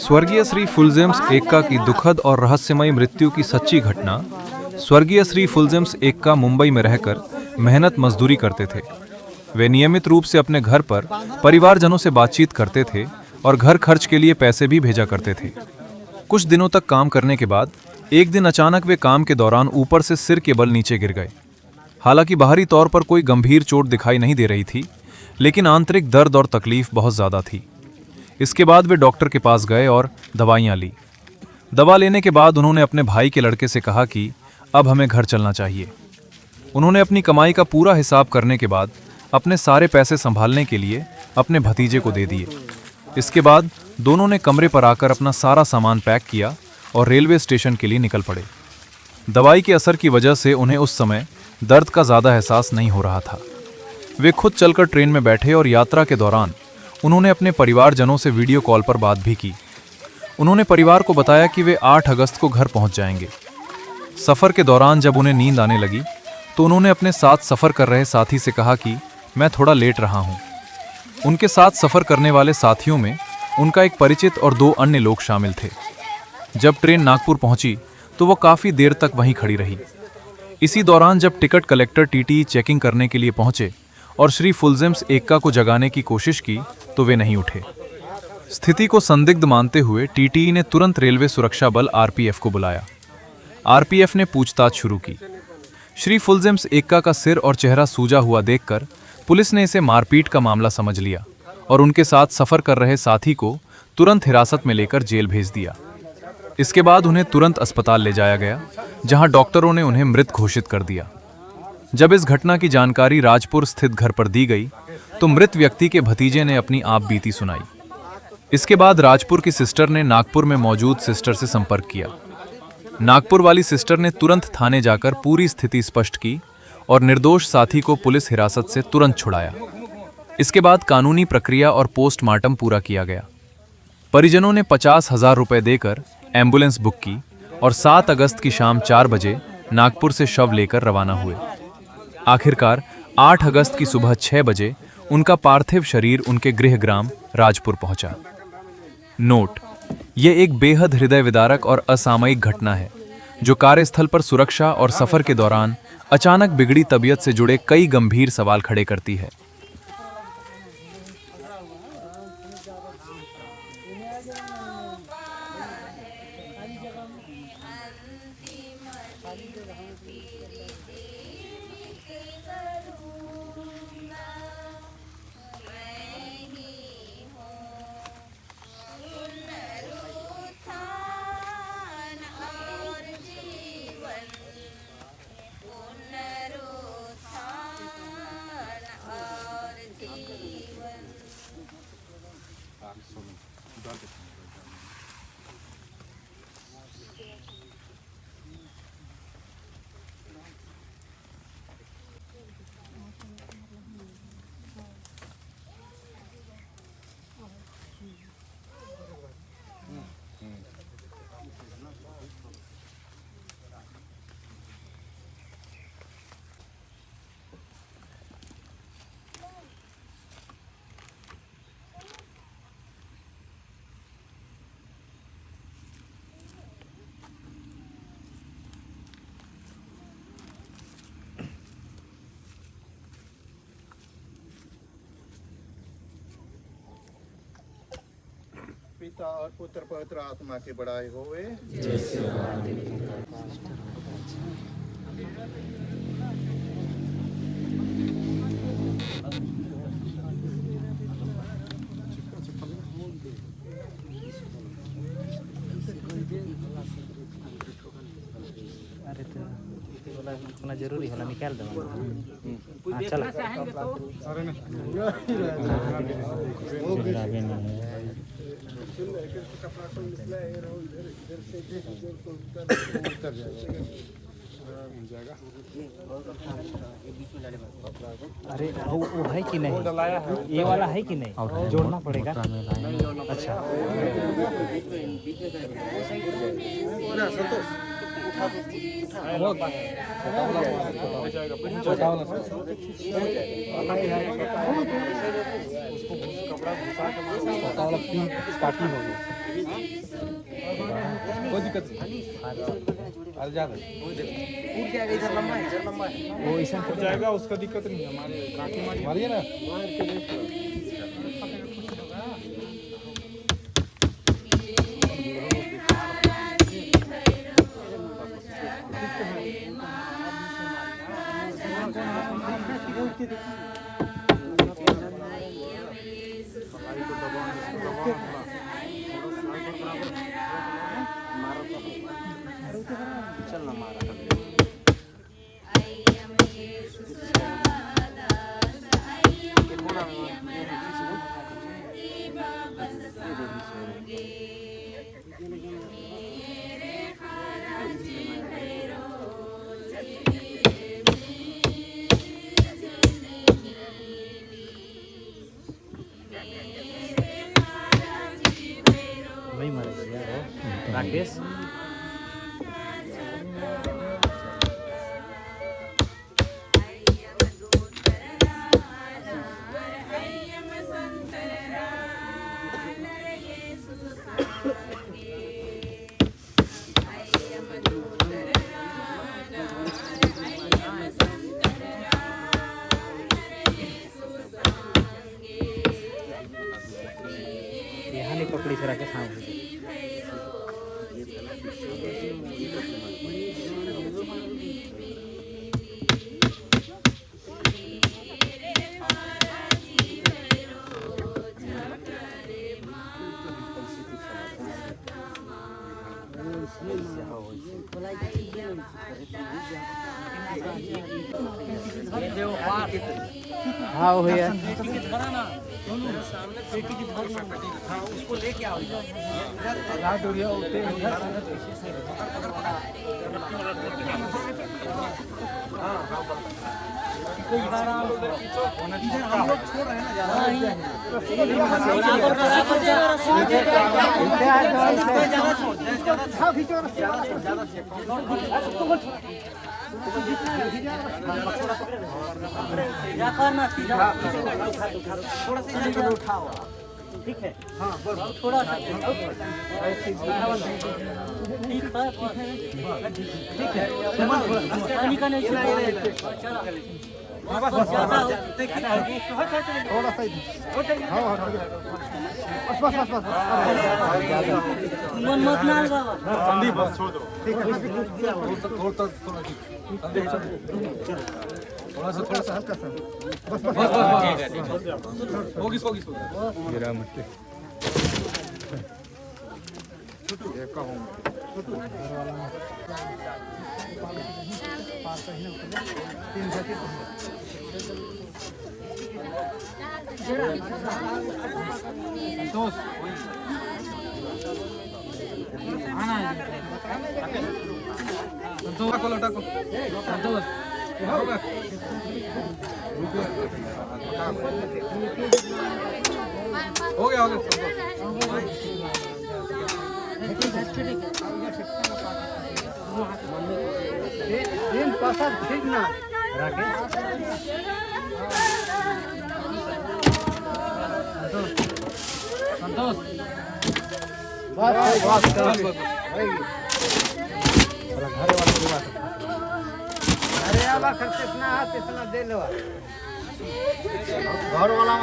स्वर्गीय श्री फुलजेम्स एक्का की दुखद और रहस्यमयी मृत्यु की सच्ची घटना। स्वर्गीय श्री फुलजेम्स एक्का मुंबई में रहकर मेहनत मजदूरी करते थे। वे नियमित रूप से अपने घर पर परिवारजनों से बातचीत करते थे और घर खर्च के लिए पैसे भी भेजा करते थे। कुछ दिनों तक काम करने के बाद एक दिन अचानक वे काम के दौरान ऊपर से सिर के बल नीचे गिर गए। हालांकि बाहरी तौर पर कोई गंभीर चोट दिखाई नहीं दे रही थी, लेकिन आंतरिक दर्द और तकलीफ बहुत ज्यादा थी। इसके बाद वे डॉक्टर के पास गए और दवाइयां ली। दवा लेने के बाद उन्होंने अपने भाई के लड़के से कहा कि अब हमें घर चलना चाहिए। उन्होंने अपनी कमाई का पूरा हिसाब करने के बाद अपने सारे पैसे संभालने के लिए अपने भतीजे को दे दिए। इसके बाद दोनों ने कमरे पर आकर अपना सारा सामान पैक किया और रेलवे स्टेशन के लिए निकल पड़े। दवाई के असर की वजह से उन्हें उस समय दर्द का ज़्यादा एहसास नहीं हो रहा था। वे खुद चलकर ट्रेन में बैठे और यात्रा के दौरान उन्होंने अपने परिवारजनों से वीडियो कॉल पर बात भी की। उन्होंने परिवार को बताया कि वे 8 अगस्त को घर पहुंच जाएंगे। सफ़र के दौरान जब उन्हें नींद आने लगी तो उन्होंने अपने साथ सफ़र कर रहे साथी से कहा कि मैं थोड़ा लेट रहा हूं। उनके साथ सफ़र करने वाले साथियों में उनका एक परिचित और 2 अन्य लोग शामिल थे। जब ट्रेन नागपुर पहुंची तो वो काफ़ी देर तक वहीं खड़ी रही। इसी दौरान जब टिकट कलेक्टर टीटी चेकिंग करने के लिए पहुंचे और श्री फुलजेम्स एक्का को जगाने की कोशिश की तो वे नहीं उठे। स्थिति को संदिग्ध मानते हुए टीटी ने तुरंत रेलवे सुरक्षा बल आरपीएफ को बुलाया। आरपीएफ ने पूछताछ शुरू की। श्री फुलजेम्स एक्का का सिर और चेहरा सूजा हुआ देखकर पुलिस ने इसे मारपीट का मामला समझ लिया और उनके साथ सफर कर रहे साथी को तुरंत हिरासत में लेकर जेल भेज दिया। इसके बाद उन्हें तुरंत अस्पताल ले जाया गया, जहां डॉक्टरों ने उन्हें मृत घोषित कर दिया। जब इस घटना की जानकारी राजपुर स्थित घर पर दी गई तो मृत व्यक्ति के भतीजे ने अपनी आप बीती सुनाई। इसके बाद राजपुर की सिस्टर ने नागपुर में मौजूद सिस्टर से संपर्क किया। नागपुर वाली सिस्टर ने तुरंत थाने जाकर पूरी स्थिति स्पष्ट की और निर्दोष साथी को पुलिस हिरासत से तुरंत छुड़ाया। इसके बाद कानूनी प्रक्रिया और पोस्टमार्टम पूरा किया गया। परिजनों ने 50,000 रुपए देकर एम्बुलेंस बुक की और 7 अगस्त की शाम 4 बजे नागपुर से शव लेकर रवाना हुए। आखिरकार 8 अगस्त की सुबह 6 बजे उनका पार्थिव शरीर उनके गृह ग्राम राजपुर पहुंचा। नोट: ये एक बेहद हृदय विदारक और असामयिक घटना है जो कार्यस्थल पर सुरक्षा और सफर के दौरान अचानक बिगड़ी तबीयत से जुड़े कई गंभीर सवाल खड़े करती है। पिता और पुत्र पवित्र आत्मा की बड़ाई होवे। अरे तो बोला जरूरी होला, निकाल दो। चलो अरे वो है कि नहीं, ये वाला है कि नहीं, जोड़ना पड़ेगा। अच्छा स्टार्टिंग हो गई। वो ऐसा जाएगा उसका दिक्कत नहीं है हमारे काटी मारिए ना नहीं मरेगा यार राकेश यहाँ नहीं पकड़ी से राकेश हाँ हाँ भैया ठीक है हाँ थोड़ा सा ठीक है पानी का नहीं थोड़ा सा हाँ बस मत ना संदीप बस छोड़ दो ठीक है थोड़ा सा हल्का सा बस होगी गिरा मत संतोष आना है संतोष को लौटा को संतोष होगा हो गया दिन पासा ठीक ना संतोष बस घरे वाला खर्च इतना हाथ इतना दे लो घर वाला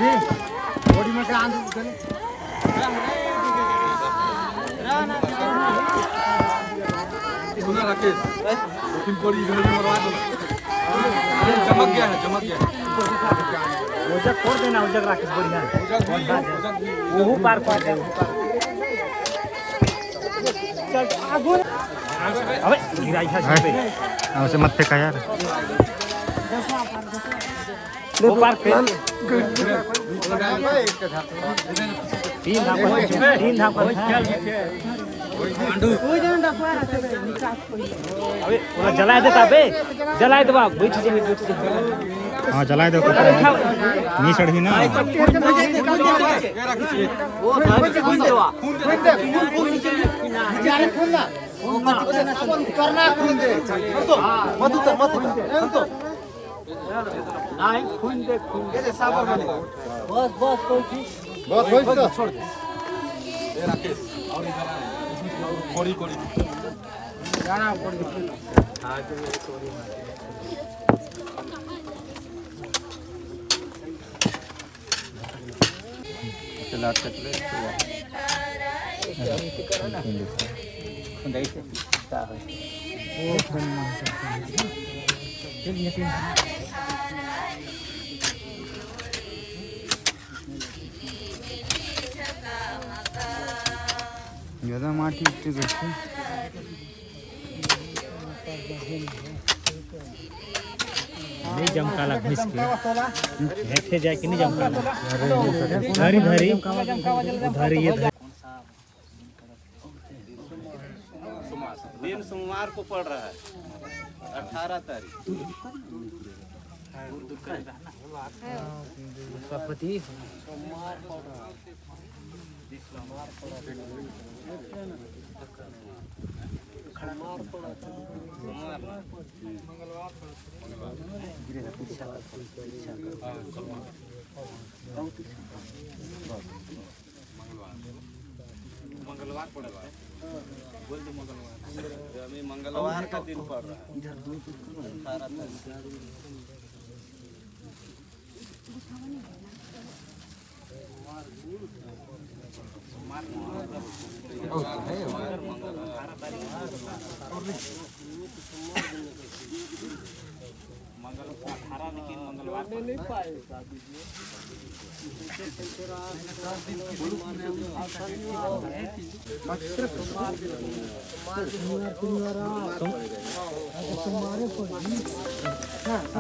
बॉडी में आंद चले सुना राकेश लेकिन कोड़ी घर में मरवा दो चमक गया है उजक छोड़ देना उजक राकेश बढ़िया वो पार कर दे चल आगो अबे गिराई है पे उसे मत फेंका यार वो पार कर तीन धाम पर अबे पूरा जला देता बे जला दे बाप बैठ जा हां जला दो नी चढ़ी ना वो खून देवा करना खून दे मत तो नहीं खून दे ये साबर बने बस कोई तो छोड़ दे राकेश और इधर कोड़ी जाना कोड़ी हां तो कोड़ी चला चले ज्यादा माटी इतनी करते नहीं जमकाला घिस के देखे जाए कि नहीं जमकाला धरी ये दिन सोमवार को पड़ रहा है 18 तारीख मंगलवार पड़ेगा बोल दो मंगलवार का दिन पड़ रहा है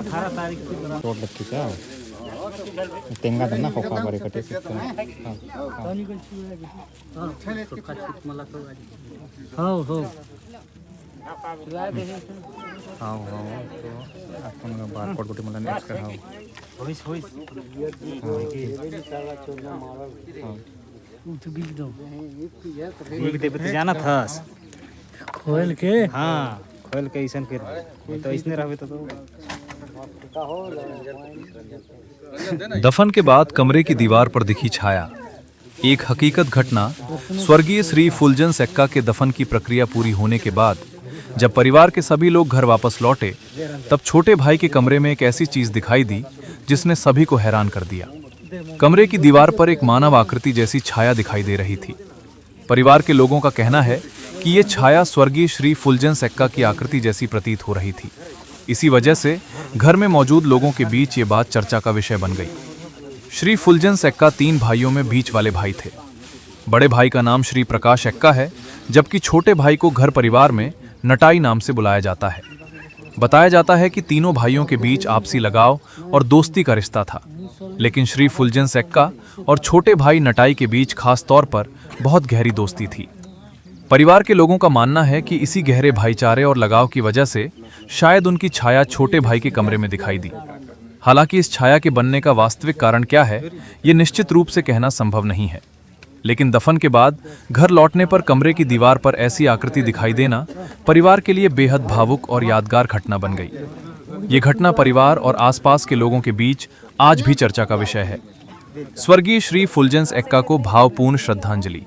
18 तारीख रोड लगती क्या तेंगा धंधा खोखा बड़े कटे से हाँ अपन बारकोड कोटी मतलब नेक्स्ट कर हाँ जाना था खोल के हाँ खोल के ऐसा फिर तो इसने रहे तो दफन के बाद कमरे की दीवार पर दिखी छाया। एक हकीकत घटना स्वर्गीय श्री फुलजेंस एक्का के दफन की प्रक्रिया पूरी होने के बाद जब परिवार के सभी लोग घर वापस लौटे तब छोटे भाई के कमरे में एक ऐसी चीज दिखाई दी जिसने सभी को हैरान कर दिया। कमरे की दीवार पर एक मानव आकृति जैसी छाया दिखाई दे रही थी। परिवार के लोगों का कहना है कि ये छाया स्वर्गीय श्री फुलजेंस एक्का की आकृति जैसी प्रतीत हो रही थी। इसी वजह से घर में मौजूद लोगों के बीच ये बात चर्चा का विषय बन गई। श्री फुलजेंस एक्का 3 भाइयों में बीच वाले भाई थे। बड़े भाई का नाम श्री प्रकाश एक्का है, जबकि छोटे भाई को घर परिवार में नटाई नाम से बुलाया जाता है। बताया जाता है कि तीनों भाइयों के बीच आपसी लगाव और दोस्ती का रिश्ता था, लेकिन श्री फुलजेंस एक्का और छोटे भाई नटाई के बीच खास तौर पर बहुत गहरी दोस्ती थी। परिवार के लोगों का मानना है कि इसी गहरे भाईचारे और लगाव की वजह से शायद उनकी छाया छोटे भाई के कमरे में दिखाई दी। हालांकि इस छाया के बनने का वास्तविक कारण क्या है, ये निश्चित रूप से कहना संभव नहीं है। लेकिन दफन के बाद घर लौटने पर कमरे की दीवार पर ऐसी आकृति दिखाई देना परिवार के लिए बेहद भावुक और यादगार घटना बन गई। ये घटना परिवार और आसपास के लोगों के बीच आज भी चर्चा का विषय है। स्वर्गीय श्री फुलजेंस एक्का को भावपूर्ण श्रद्धांजलि।